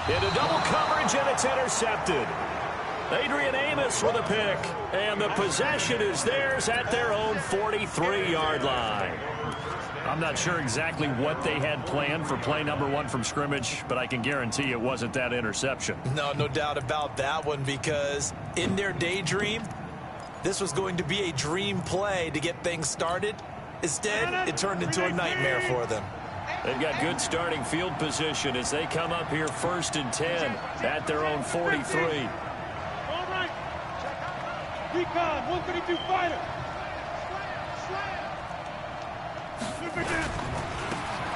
Into double coverage, and it's intercepted. Adrian Amos with a pick, and the possession is theirs at their own 43-yard line. I'm not sure exactly what they had planned for play number 1 from scrimmage, but I can guarantee it wasn't that interception. No doubt about that one, because in their daydream, this was going to be a dream play to get things started. Instead, it turned into a nightmare for them. They've got good starting field position as they come up here 1st and 10 at their own 43. All right. Recon, 132 fighter.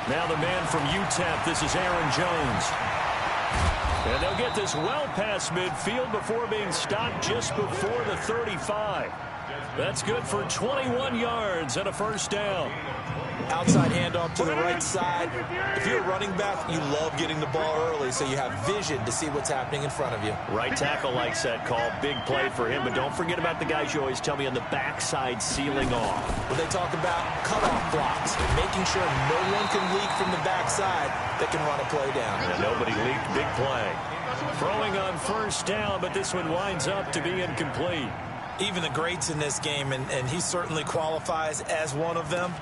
Now the man from UTEP, this is Aaron Jones. And they'll get this well past midfield before being stopped just before the 35. That's good for 21 yards and a first down. Outside handoff to the right side. If you're a running back, you love getting the ball early so you have vision to see what's happening in front of you. Right tackle likes that call. Big play for him, but don't forget about the guys you always tell me on the backside sealing off. When they talk about cutoff blocks, making sure no one can leak from the backside that can run a play down. And nobody leaked. Big play. Throwing on first down, but this one winds up to be incomplete. Even the greats in this game, and he certainly qualifies as one of them,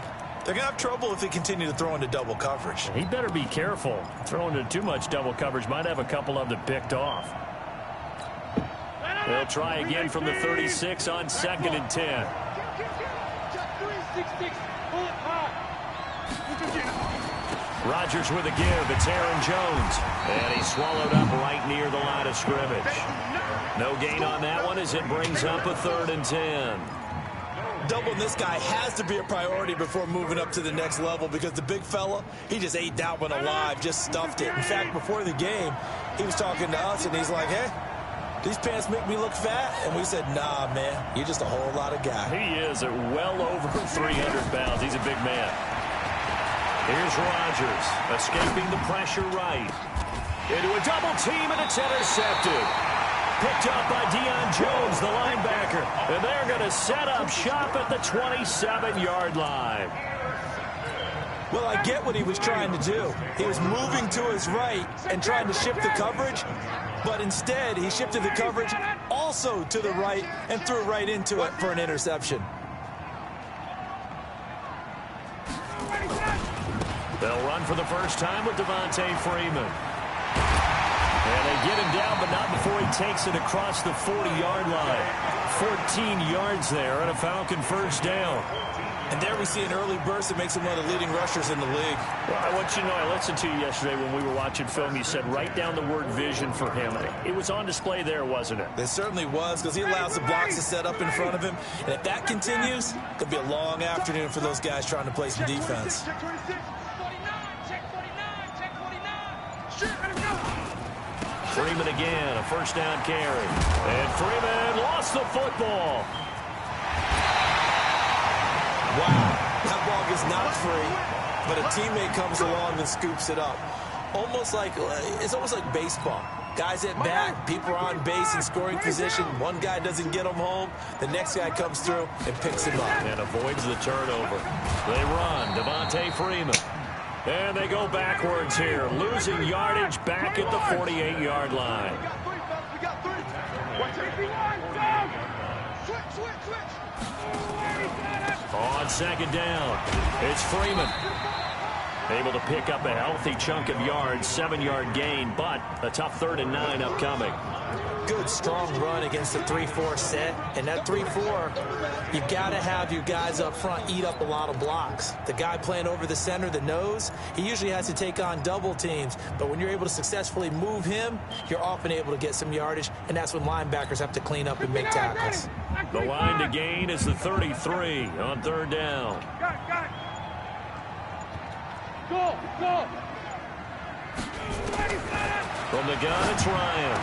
they're going to have trouble if they continue to throw into double coverage. He better be careful. Throwing into too much double coverage might have a couple of them picked off. They'll try again from the 36 on 2nd and 10. Rodgers with a give. It's Aaron Jones. And he's swallowed up right near the line of scrimmage. No gain on that one as it brings up a 3rd and 10. Doubling this guy has to be a priority before moving up to the next level, because the big fella, he just ate that one alive, just stuffed it. In fact, before the game, he was talking to us, and he's like, hey, these pants make me look fat. And we said, nah, man, you're just a whole lot of guy. He is at well over 300 pounds. He's a big man. Here's Rodgers, escaping the pressure right. Into a double team, and it's intercepted. Picked up by Deion Jones, the linebacker. And they're going to set up shop at the 27-yard line. Well, I get what he was trying to do. He was moving to his right and trying to shift the coverage, but instead he shifted the coverage also to the right and threw right into it for an interception. They'll run for the first time with Devontae Freeman. And they get him down, but not before he takes it across the 40-yard line. 14 yards there and a Falcon first down. And there we see an early burst that makes him one of the leading rushers in the league. Well, I want you to know, I listened to you yesterday when we were watching film. You said write down the word vision for him. It was on display there, wasn't it? It certainly was, because he allows the blocks to set up in front of him. And if that continues, it could be a long afternoon for those guys trying to play some defense. Freeman again, a first down carry. And Freeman lost the football. Wow, that ball gets knocked free, but a teammate comes along and scoops it up. It's almost like baseball. Guys at bat, people are on base in scoring position. One guy doesn't get him home. The next guy comes through and picks him up. And avoids the turnover. They run, Devontae Freeman. And they go backwards here, losing yardage back at the 48-yard line. On 2nd down, it's Freeman. Able to pick up a healthy chunk of yards, 7-yard gain, but a tough 3rd and 9 upcoming. Good, strong run against the 3-4 set. And that 3-4, you've got to have your guys up front eat up a lot of blocks. The guy playing over the center, the nose, he usually has to take on double teams. But when you're able to successfully move him, you're often able to get some yardage, and that's when linebackers have to clean up and make tackles. The line to gain is the 33 on 3rd down. Go! From the gun, it's Ryan.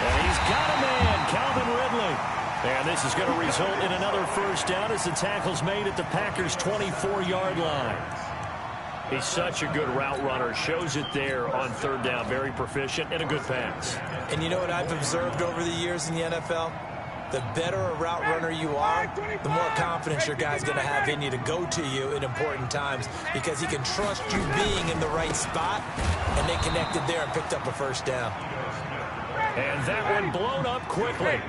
And he's got a man, Calvin Ridley. And this is going to result in another first down as the tackle's made at the Packers' 24-yard line. He's such a good route runner. Shows it there on 3rd down. Very proficient and a good pass. And you know what I've observed over the years in the NFL? the better a route runner you are, the more confidence your guy's going to have in you to go to you in important times because he can trust you being in the right spot, and they connected there and picked up a first down. And that one blown up quickly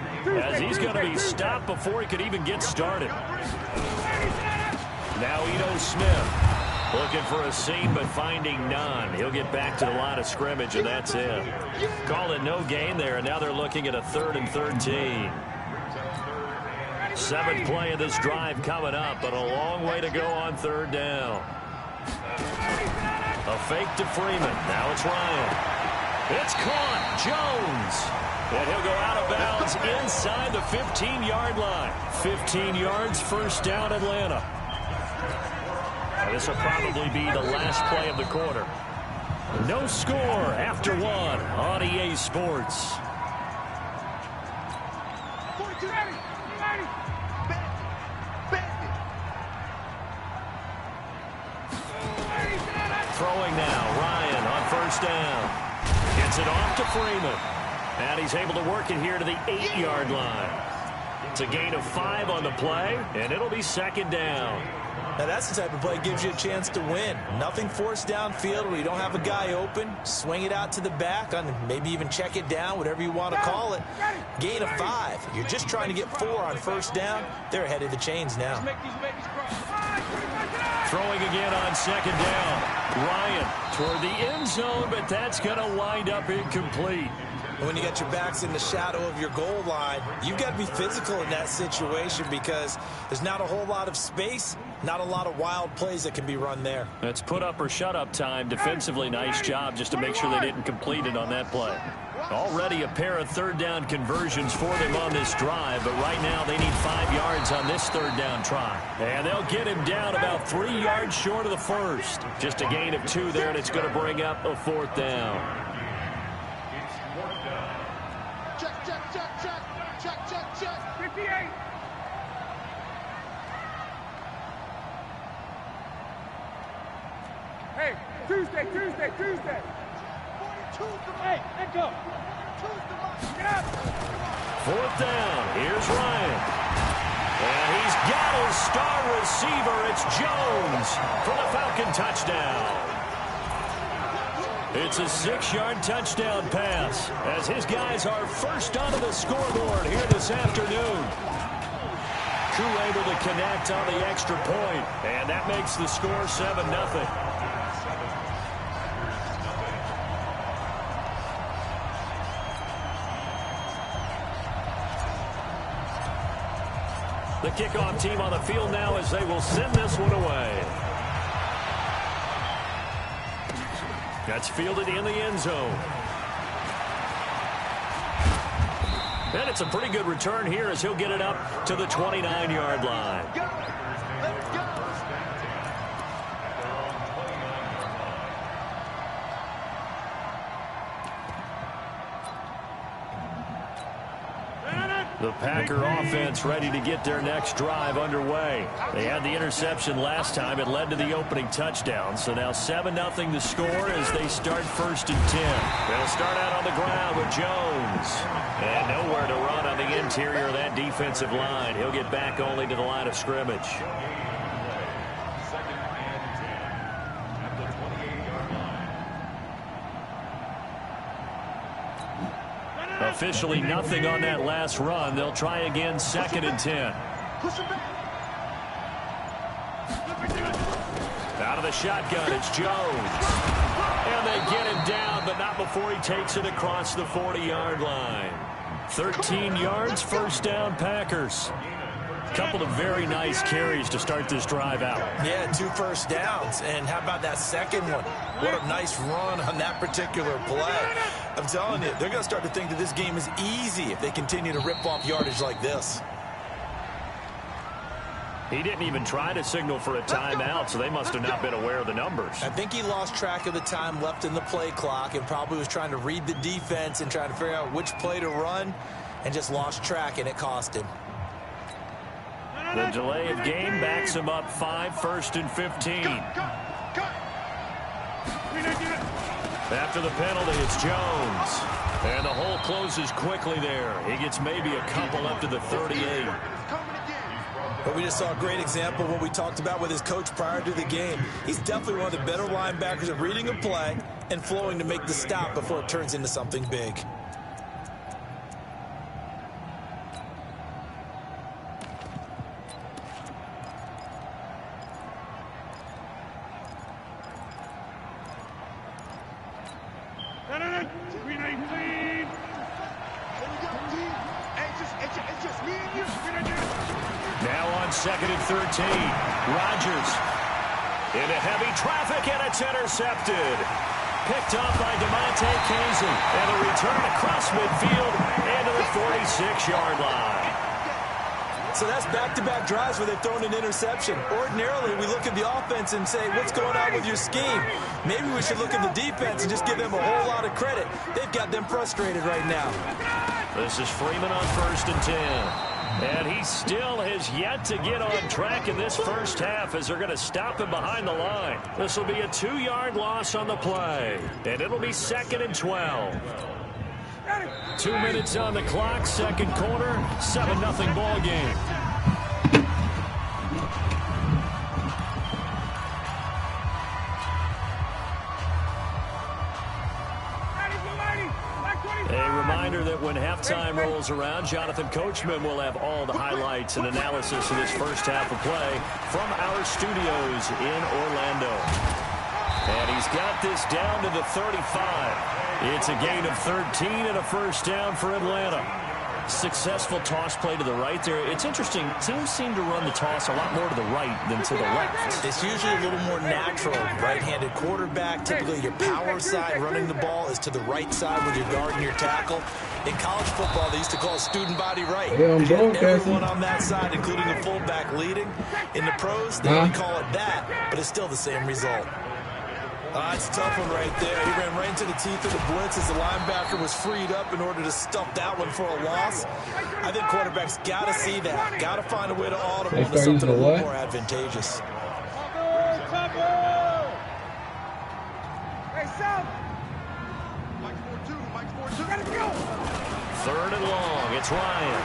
as he's going to be stopped before he could even get started. Now Ito Smith looking for a seam but finding none. He'll get back to the line of scrimmage, and that's it. Call it no gain there, and now they're looking at a 3rd and 13. 7th play of this drive coming up, but a long way to go on 3rd down. A fake to Freeman. Now it's Ryan. It's caught. Jones. And he'll go out of bounds inside the 15-yard line. 15 yards, first down, Atlanta. This will probably be the last play of the quarter. No score after 1 on EA Sports. Throwing now, Ryan on first down. Gets it off to Freeman. And he's able to work it here to the 8-yard line. It's a gain of 5 on the play, and it'll be 2nd down. Now that's the type of play that gives you a chance to win. Nothing forced downfield where you don't have a guy open. Swing it out to the back, and maybe even check it down, whatever you want to call it. Gain of 5. You're just trying to get 4 on first down. They're ahead of the chains now. Throwing again on 2nd down. Ryan toward the end zone, but that's going to wind up incomplete. When you got your backs in the shadow of your goal line, you've got to be physical in that situation because there's not a whole lot of space, not a lot of wild plays that can be run there. That's put up or shut up time. Defensively, nice job just to make sure they didn't complete it on that play. Already a pair of 3rd down conversions for them on this drive, but right now they need 5 yards on this 3rd down try. And they'll get him down about 3 yards short of the first. Just a gain of 2 there, and it's going to bring up a 4th down. Check. 58. Hey, Tuesday. 42. Hey, let go. Get up. 4th down. Here's Ryan. And he's got his star receiver. It's Jones for the Falcon touchdown. It's a 6-yard touchdown pass as his guys are first onto the scoreboard here this afternoon. Crew able to connect on the extra point, and that makes the score 7-0. The kickoff team on the field now as they will send this one away. That's fielded in the end zone. And it's a pretty good return here as he'll get it up to the 29-yard line. The Packer offense ready to get their next drive underway. They had the interception last time. It led to the opening touchdown. So now 7-0 the score as they start 1st and 10. They'll start out on the ground with Jones. And nowhere to run on the interior of that defensive line. He'll get back only to the line of scrimmage. Officially nothing on that last run. They'll try again 2nd and 10. Out of the shotgun, it's Jones. And they get him down, but not before he takes it across the 40-yard line. 13 yards, first down, Packers. Couple of very nice carries to start this drive out. Yeah, 2 first downs. And how about that second one? What a nice run on that particular play. I'm telling you, they're going to start to think that this game is easy if they continue to rip off yardage like this. He didn't even try to signal for a timeout, so they must have not been aware of the numbers. I think he lost track of the time left in the play clock and probably was trying to read the defense and trying to figure out which play to run and just lost track, and it cost him. The delay of game backs him up 5, 1st and 15. After the penalty, it's Jones. And the hole closes quickly there. He gets maybe a couple up to the 38. But we just saw a great example of what we talked about with his coach prior to the game. He's definitely one of the better linebackers at reading a play and flowing to make the stop before it turns into something big. Now on 2nd and 13, Rodgers into heavy traffic, and it's intercepted. Picked off by DeMonte Casey, and a return across midfield into the 46-yard line. So that's back-to-back drives where they've thrown an interception. Ordinarily, we look at the offense and say, what's going on with your scheme? Maybe we should look at the defense and just give them a whole lot of credit. They've got them frustrated right now. This is Freeman on 1st and 10. And he still has yet to get on track in this first half as they're going to stop him behind the line. This will be a 2-yard loss on the play. And it'll be 2nd and 12. 2 minutes on the clock, second quarter, 7-0 ball game. A reminder that when halftime rolls around, Jonathan Coachman will have all the highlights and analysis of this first half of play from our studios in Orlando. And he's got this down to the 35. It's a gain of 13 and a first down for Atlanta. Successful toss play to the right there. It's interesting. Teams seem to run the toss a lot more to the right than to the left. It's usually a little more natural. Right-handed quarterback, typically your power side running the ball is to the right side when you're guarding your tackle. In college football, they used to call student body right. Everyone on that side, including a fullback leading. In the pros, they only call it that, but it's still the same result. It's a tough one right there. He ran right into the teeth of the blitz as the linebacker was freed up in order to stuff that one for a loss. I think quarterbacks got to see that. Got to find a way to audible into something a little more advantageous. Third and long. It's Ryan.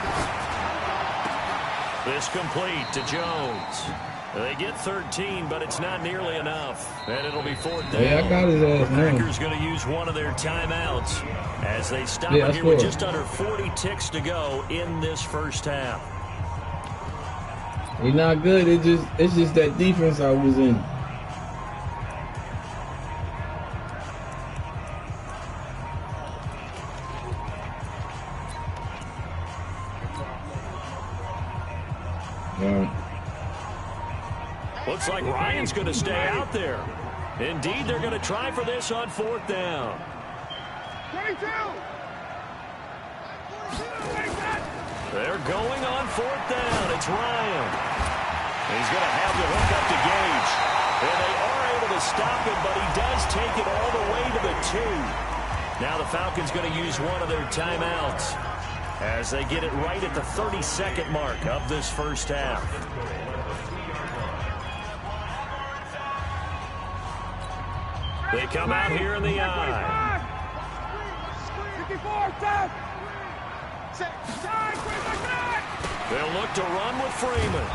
This complete to Jones. They get 13, but it's not nearly enough. And it'll be 4th down. Yeah, I got his ass. The Packers going to use one of their timeouts as they stop it here with just under 40 ticks to go in this first half. He's not good. It's just that defense I was in. Looks like Ryan's going to stay out there. Indeed, they're going to try for this on 4th down. 22. They're going on 4th down. It's Ryan. He's going to have to hook up to Gage. And they are able to stop him, but he does take it all the way to the 2. Now the Falcons going to use one of their timeouts as they get it right at the 32nd mark of this first half. They come out here in the eye. 54, stop. They'll look to run with Freeman.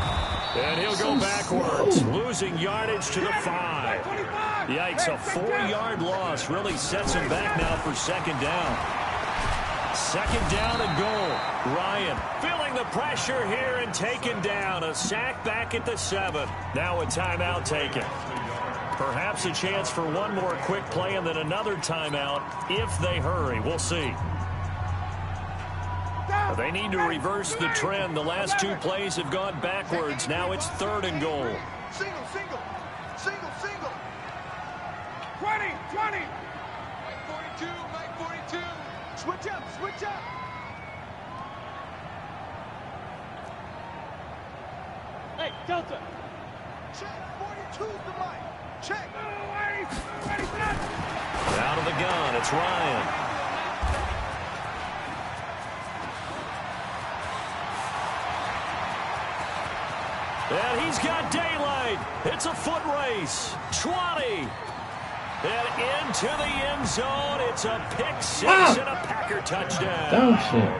And he'll go backwards, losing yardage to the 5. Yikes, a 4-yard loss really sets him back now for 2nd down. 2nd down and goal. Ryan feeling the pressure here and taken down. A sack back at the 7. Now a timeout taken. Perhaps a chance for one more quick play and then another timeout if they hurry. We'll see. They need to reverse the trend. The last 2 plays have gone backwards. Now it's 3rd and goal. Single. 20. Mike 42. Switch up. Hey, Delta. Check 42's the Mike. Check. Out of the gun, it's Ryan. And he's got daylight. It's a foot race. 20. And into the end zone. It's a pick six and a Packer touchdown. Dumb shit.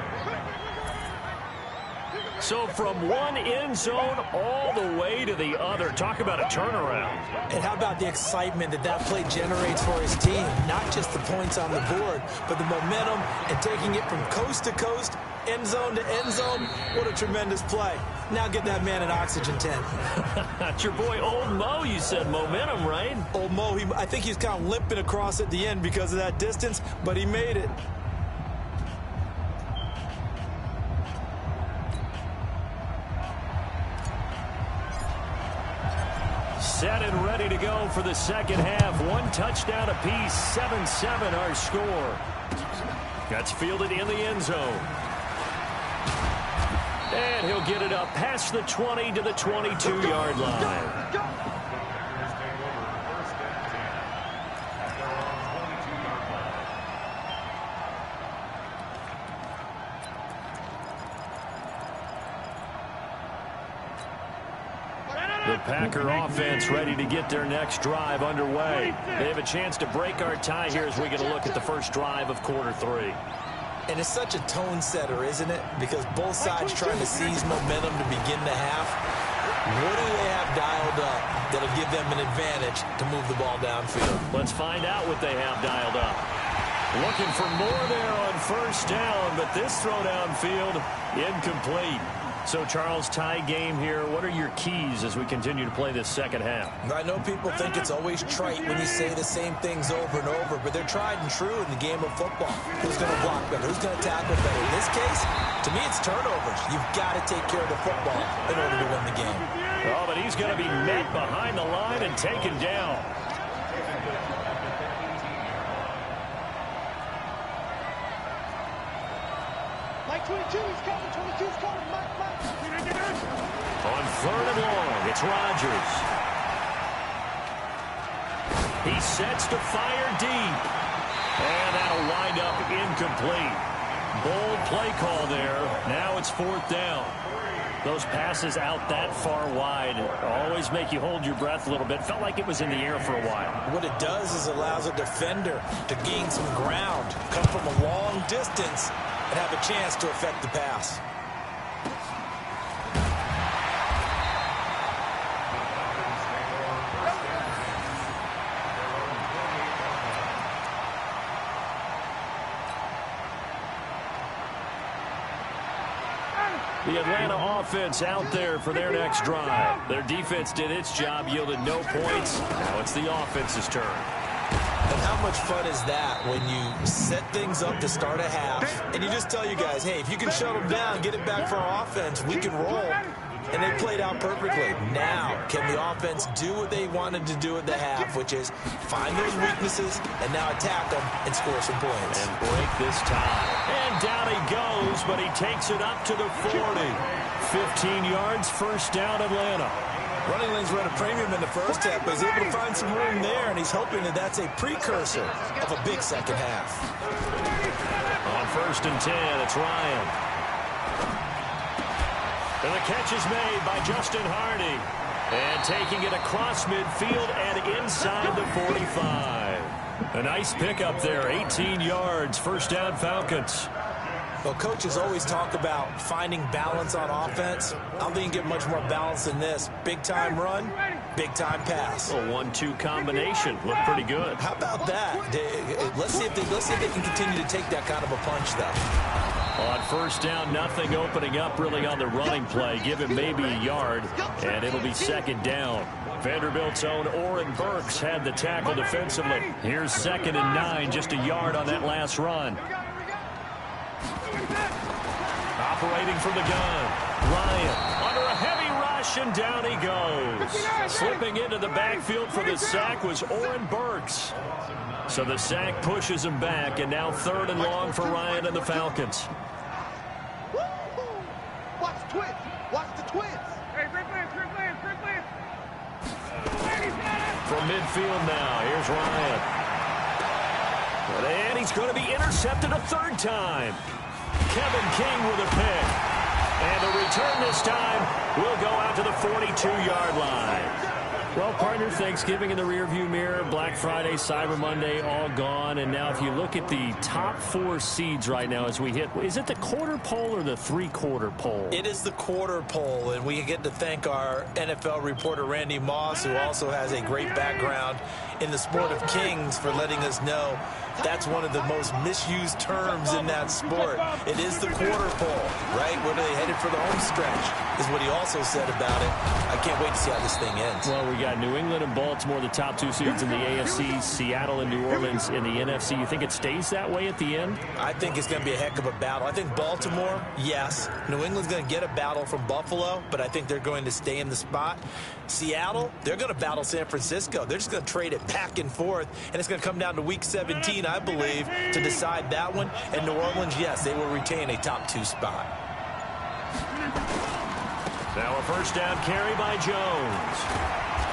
So from one end zone all the way to the other. Talk about a turnaround. And how about the excitement that play generates for his team? Not just the points on the board, but the momentum and taking it from coast to coast, end zone to end zone. What a tremendous play. Now get that man an oxygen tent. That's your boy Old Mo. You said momentum, right? Old Mo, I think he's kind of limping across at the end because of that distance, but he made it. Set and ready to go for the second half. One touchdown apiece, 7-7 our score. That's fielded in the end zone. And he'll get it up past the 20 to the 22-yard line. The Packer offense ready to get their next drive underway. They have a chance to break our tie here as we get a look at the first drive of quarter three. And it's such a tone setter, isn't it? Because both sides trying to seize momentum to begin the half. What do they have dialed up that'll give them an advantage to move the ball downfield? Let's find out what they have dialed up. Looking for more there on first down, but this throw downfield incomplete. So, Charles, tie game here. What are your keys as we continue to play this second half? I know people think it's always trite when you say the same things over and over, but they're tried and true in the game of football. Who's going to block better? Who's going to tackle better? In this case, to me, it's turnovers. You've got to take care of the football in order to win the game. Oh, but he's going to be met behind the line and taken down. Mike 22 is coming. 22's coming. Mike. On third and long, it's Rodgers. He sets to fire deep. And that'll wind up incomplete. Bold play call there. Now it's fourth down. Those passes out that far wide always make you hold your breath a little bit. Felt like it was in the air for a while. What it does is allows a defender to gain some ground, come from a long distance, and have a chance to affect the pass. The Atlanta offense out there for their next drive. Their defense did its job, yielded no points. Now it's the offense's turn. And how much fun is that when you set things up to start a half, and you just tell you guys, hey, if you can shut them down, get it back for our offense, we can roll. And they played out perfectly. Now, can the offense do what they wanted to do at the half, which is find those weaknesses and now attack them and score some points. And break this tie. And down he goes, but he takes it up to the 40. 15 yards, first down, Atlanta. Running lanes were at a premium in the first half, but he's able to find some room there, and he's hoping that that's a precursor of a big second half. On first and 10, it's Ryan. And the catch is made by Justin Hardy. And taking it across midfield and inside the 45. A nice pickup there, 18 yards, first down Falcons. Well, coaches always talk about finding balance on offense. I don't think you get much more balance than this. Big-time run, big-time pass. A 1-2 combination. Looked pretty good. How about that? Let's see if they can continue to take that kind of a punch, though. On first down, nothing opening up really on the running play. Give him maybe a yard, and it'll be second down. Vanderbilt's own Oren Burks had the tackle defensively. Here's second and 9, just a yard on that last run. Operating from the gun, Ryan under a heavy rush, and down he goes. Slipping into the backfield for the sack was Oren Burks. So the sack pushes him back, and now third and long for Ryan and the Falcons. Watch the twins. Watch the twins. Hey, great plans. From midfield now, here's Ryan. And he's going to be intercepted a third time. Kevin King with a pick. And the return this time will go out to the 42-yard line. Well, partner, Thanksgiving in the rearview mirror, Black Friday, Cyber Monday, all gone. And now if you look at the top 4 seeds right now as we hit, is it the quarter pole or the three-quarter pole? It is the quarter pole, and we get to thank our NFL reporter, Randy Moss, who also has a great background in the sport of kings, for letting us know that's one of the most misused terms in that sport. It is the quarter pole, right? Where they headed for the home stretch is what he also said about it. I can't wait to see how this thing ends. Well, we got New England and Baltimore, the top 2 seeds in the AFC, Seattle and New Orleans in the NFC. You think it stays that way at the end? I think it's going to be a heck of a battle. I think Baltimore, yes. New England's going to get a battle from Buffalo, but I think they're going to stay in the spot. Seattle, they're going to battle San Francisco. They're just going to trade it back and forth, and it's going to come down to Week 17, I believe, to decide that one. And New Orleans, yes, they will retain a top 2 spot. Now a first down carry by Jones.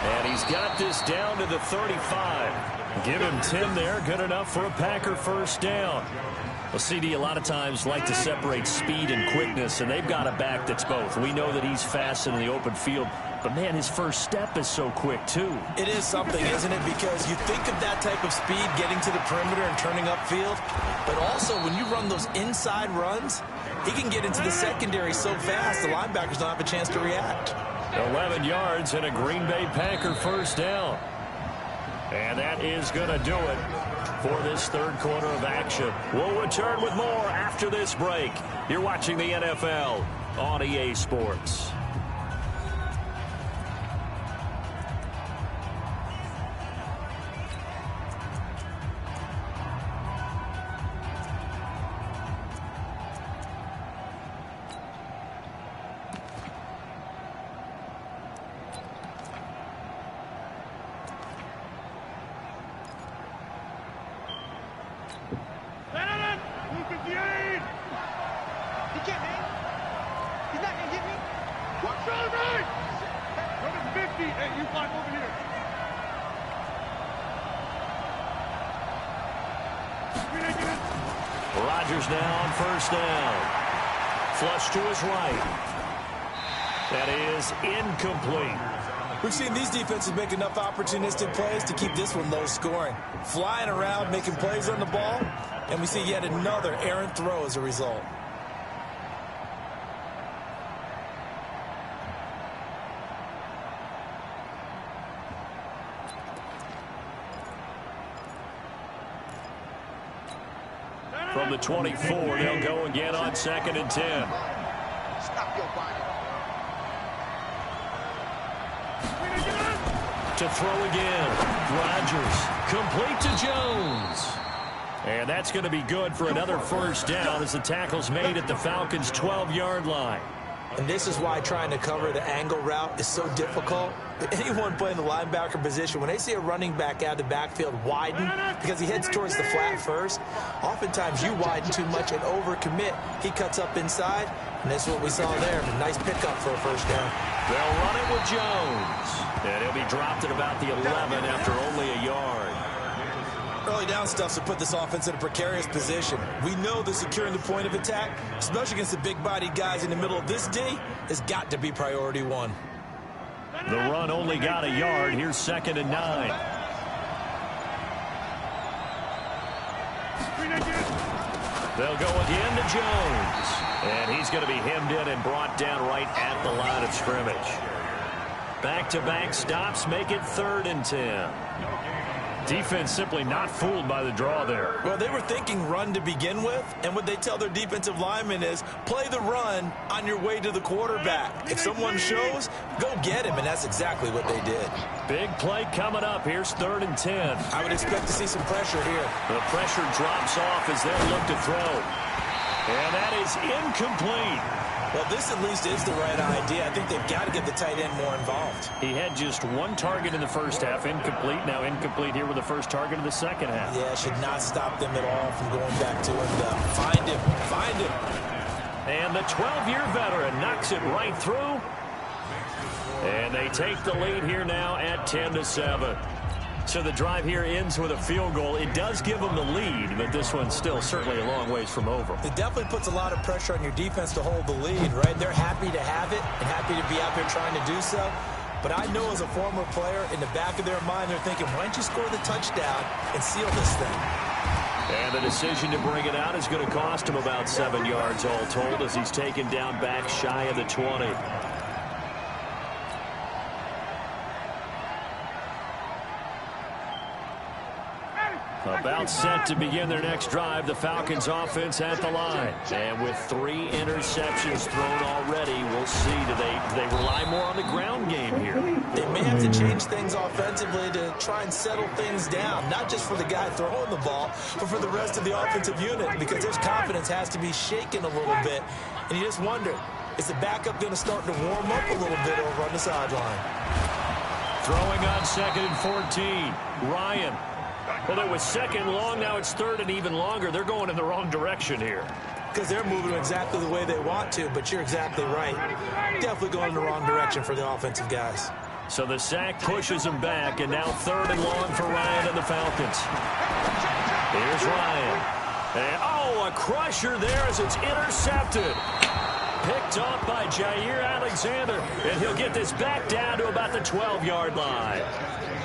And he's got this down to the 35. Give him 10 there. Good enough for a Packer first down. Well, CD, a lot of times like to separate speed and quickness, and they've got a back that's both. We know that he's fast in the open field, but, man, his first step is so quick, too. It is something, isn't it? Because you think of that type of speed getting to the perimeter and turning upfield, but also when you run those inside runs, he can get into the secondary so fast the linebackers don't have a chance to react. 11 yards and a Green Bay Packer first down. And that is going to do it for this third quarter of action. We'll return with more after this break. You're watching the NFL on EA Sports. Rodgers now on first down. Flush to his right. That is incomplete. We've seen these defenses make enough opportunistic plays to keep this one low scoring. Flying around, making plays on the ball, and we see yet another errant throw as a result. From the 24, they'll go again on 2nd and 10. Stop your body. To throw again. Rodgers complete to Jones. And that's going to be good for another first down as the tackle's made at the Falcons' 12-yard line. And this is why trying to cover the angle route is so difficult. Anyone playing the linebacker position, when they see a running back out of the backfield widen because he heads towards the flat first, oftentimes you widen too much and overcommit. He cuts up inside, and that's what we saw there. A nice pickup for a first down. They'll run it with Jones. And he'll be dropped at about the 11 after only a yard. Early down stuff to put this offense in a precarious position. We know that securing the point of attack, especially against the big-bodied guys in the middle of this D, has got to be priority one. The run only got a yard. Here's 2nd and 9. They'll go again to Jones. And he's going to be hemmed in and brought down right at the line of scrimmage. Back-to-back stops make it 3rd and 10. Defense simply not fooled by the draw there. Well, they were thinking run to begin with, and what they tell their defensive linemen is play the run on your way to the quarterback. If someone shows, go get him, and that's exactly what they did. Big play coming up. Here's 3rd and 10. I would expect to see some pressure here. The pressure drops off as they look to throw. And that is incomplete. Well, this at least is the right idea. I think they've got to get the tight end more involved. He had just 1 target in the first half, incomplete. Now incomplete here with the first target of the second half. Yeah, should not stop them at all from going back to him. Find him. Find him. And the 12-year veteran knocks it right through. And they take the lead here now at 10-7. So the drive here ends with a field goal. It does give them the lead, but this one's still certainly a long ways from over. It definitely puts a lot of pressure on your defense to hold the lead, right? They're happy to have it and happy to be out there trying to do so. But I know as a former player, in the back of their mind, they're thinking, why don't you score the touchdown and seal this thing? And the decision to bring it out is going to cost him about 7 yards all told as he's taken down back shy of the 20. About set to begin their next drive, the Falcons offense at the line. And with 3 interceptions thrown already, we'll see, do they rely more on the ground game here? They may have to change things offensively to try and settle things down, not just for the guy throwing the ball, but for the rest of the offensive unit, because their confidence has to be shaken a little bit. And you just wonder, is the backup going to start to warm up a little bit over on the sideline? Throwing on 2nd and 14. Ryan. Well, it was 2nd long. Now it's 3rd and even longer. They're going in the wrong direction here. Because they're moving exactly the way they want to, but you're exactly right. Definitely going in the wrong direction for the offensive guys. So the sack pushes them back, and now 3rd and long for Ryan and the Falcons. Here's Ryan. And, oh, a crusher there as it's intercepted. Picked off by Jair Alexander, and he'll get this back down to about the 12-yard line.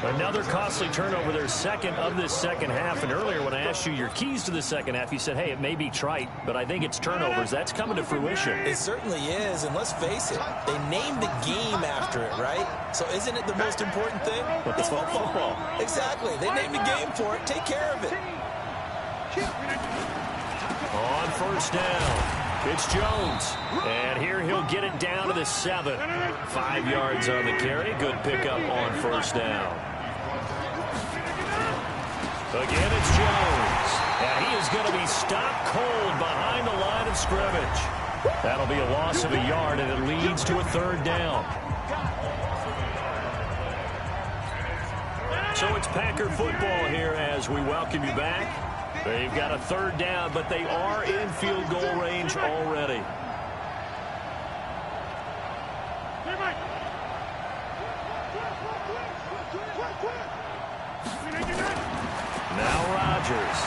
Another costly turnover, their 2nd of this second half. And earlier when I asked you your keys to the second half, you said, hey, it may be trite, but I think it's turnovers. That's coming to fruition. It certainly is, and let's face it, they named the game after it, right? So isn't it the most important thing? It's football. Exactly. They named the game for it. Take care of it. On 1st down. It's Jones, and here he'll get it down to the 7. 5 yards on the carry. Good pickup on 1st down. Again, it's Jones, and he is going to be stopped cold behind the line of scrimmage. That'll be a loss of a yard, and it leads to a 3rd down. So it's Packer football here as we welcome you back. They've got a 3rd down, but they are in field goal range already. Now Rodgers.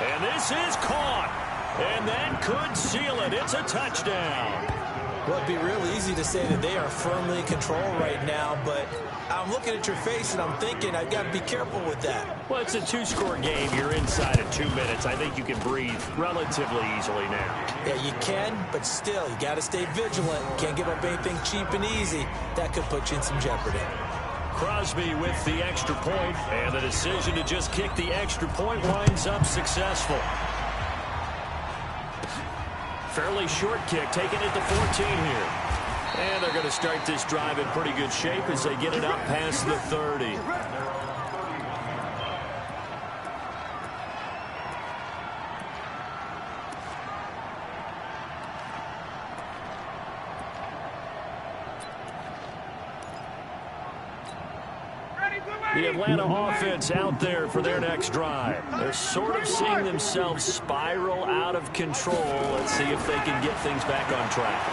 And this is caught. And that could seal it. It's a touchdown. Well, it'd be real easy to say that they are firmly in control right now, but I'm looking at your face and I'm thinking I've got to be careful with that. Well, it's a 2-score game. You're inside of 2 minutes. I think you can breathe relatively easily now. Yeah, you can, but still, you got to stay vigilant. Can't give up anything cheap and easy. That could put you in some jeopardy. Crosby with the extra point, and the decision to just kick the extra point winds up successful. Fairly short kick, taking it to 14 here. And they're going to start this drive in pretty good shape as they get it up past the 30. The Atlanta offense out there for their next drive. They're sort of seeing themselves spiral out of control. Let's see if they can get things back on track.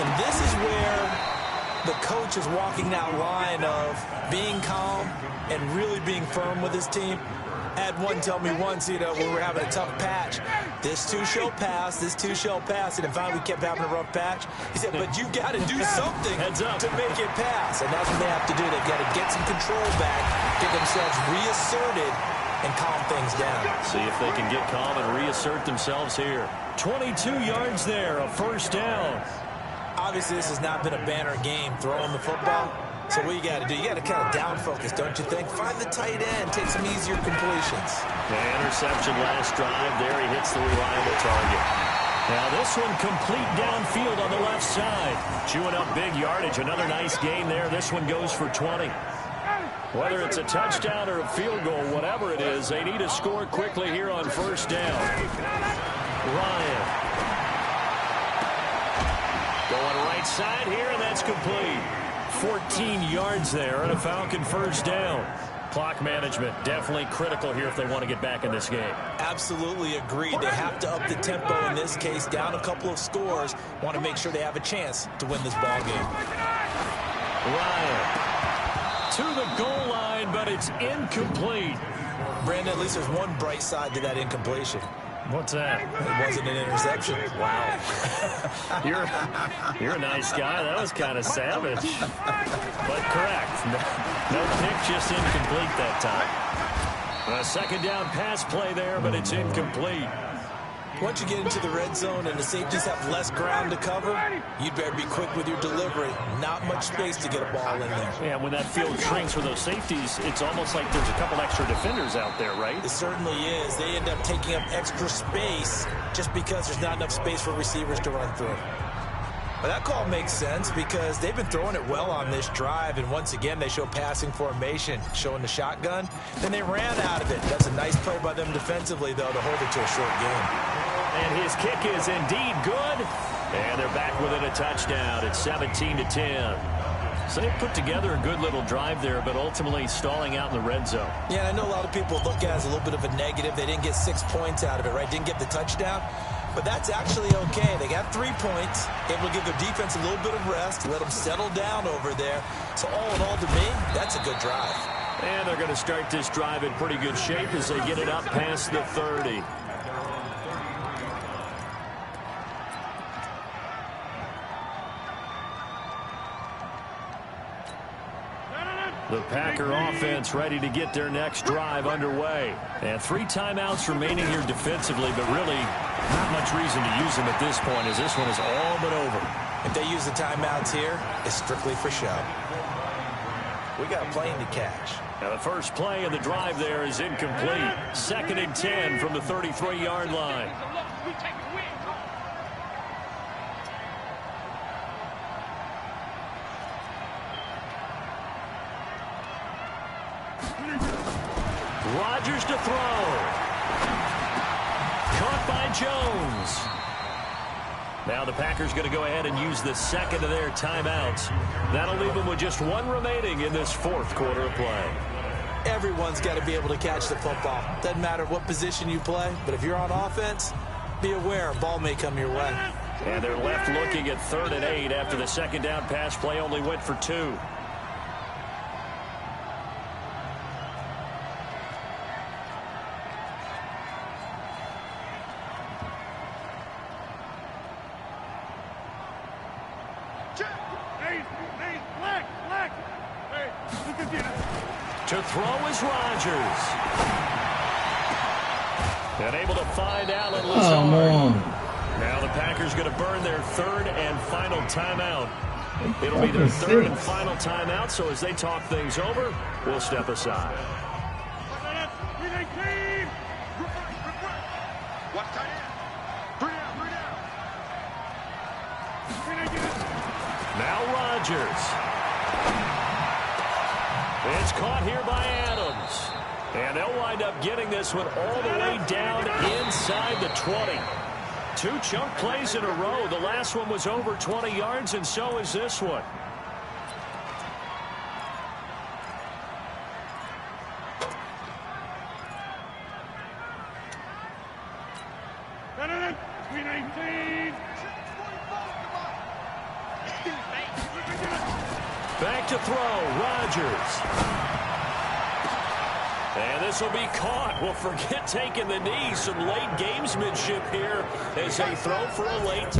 And this is where the coach is walking that line of being calm and really being firm with his team. I had one tell me once, you know, when we were having a tough patch, this too shall pass, this too shall pass. And in fact, we kept having a rough patch. He said, but you got to do something to make it pass. And that's what they have to do. They've got to get some control back, get themselves reasserted, and calm things down. See if they can get calm and reassert themselves here. 22 yards there, a 1st down. Obviously, this has not been a banner game throwing the football. So what you got to do, you got to kind of down focus, don't you think? Find the tight end, take some easier completions. The interception last drive there. He hits the reliable target. Now this one complete downfield on the left side. Chewing up big yardage. Another nice gain there. This one goes for 20. Whether it's a touchdown or a field goal, whatever it is, they need to score quickly here on 1st down. Ryan. Going right side here, and that's complete. 14 yards there and a Falcon 1st down. Clock management definitely critical here if they want to get back in this game. Absolutely agreed. They have to up the tempo in this case, down a couple of scores. Want to make sure they have a chance to win this ball game. Ryan to the goal line, but it's incomplete. Brandon, at least there's one bright side to that incompletion. What's that? It wasn't an interception. Wow. You're a nice guy. That was kind of savage. But correct. No pick, just incomplete that time. A second down pass play there, but it's incomplete. Once you get into the red zone and the safeties have less ground to cover, you'd better be quick with your delivery. Not much space to get a ball in there. Yeah, when that field shrinks for those safeties, it's almost like there's a couple extra defenders out there, right? It certainly is. They end up taking up extra space just because there's not enough space for receivers to run through. But that call makes sense because they've been throwing it well on this drive, and once again, they show passing formation, showing the shotgun. Then they ran out of it. That's a nice play by them defensively, though, to hold it to a short game. And his kick is indeed good. And they're back within a touchdown. It's 17-10. So they put together a good little drive there, but ultimately stalling out in the red zone. Yeah, I know a lot of people look at it as a little bit of a negative. They didn't get 6 points out of it, right? Didn't get the touchdown. But that's actually okay. They got 3 points, able to give their defense a little bit of rest, let them settle down over there. So all in all, to me, that's a good drive. And they're going to start this drive in pretty good shape as they get it up past the 30. The Packer offense ready to get their next drive underway. And 3 timeouts remaining here defensively, but really not much reason to use them at this point as this one is all but over. If they use the timeouts here, it's strictly for show. We got a plane to catch. Now the first play of the drive there is incomplete. 2nd and 10 from the 33-yard line. Rodgers to throw. Caught by Jones. Now the Packers going to go ahead and use the second of their timeouts. That'll leave them with just 1 remaining in this 4th quarter of play. Everyone's got to be able to catch the football. Doesn't matter what position you play, but if you're on offense, be aware a ball may come your way. And they're left looking at 3rd and 8 after the second down pass play only went for 2. To throw is Rodgers. And able to find Allen Lazard. Now the Packers going to burn their 3rd and final timeout. It'll be their 3rd and final timeout, so as they talk things over, we'll step aside. Now Rodgers. It's caught here by Adams. And they'll wind up getting this one all the way down inside the 20. 2 chunk plays in a row. The last one was over 20 yards, and so is this one. Back to throw, Rodgers. And this will be caught. Well, forget taking the knee. Some late gamesmanship here as they throw for a late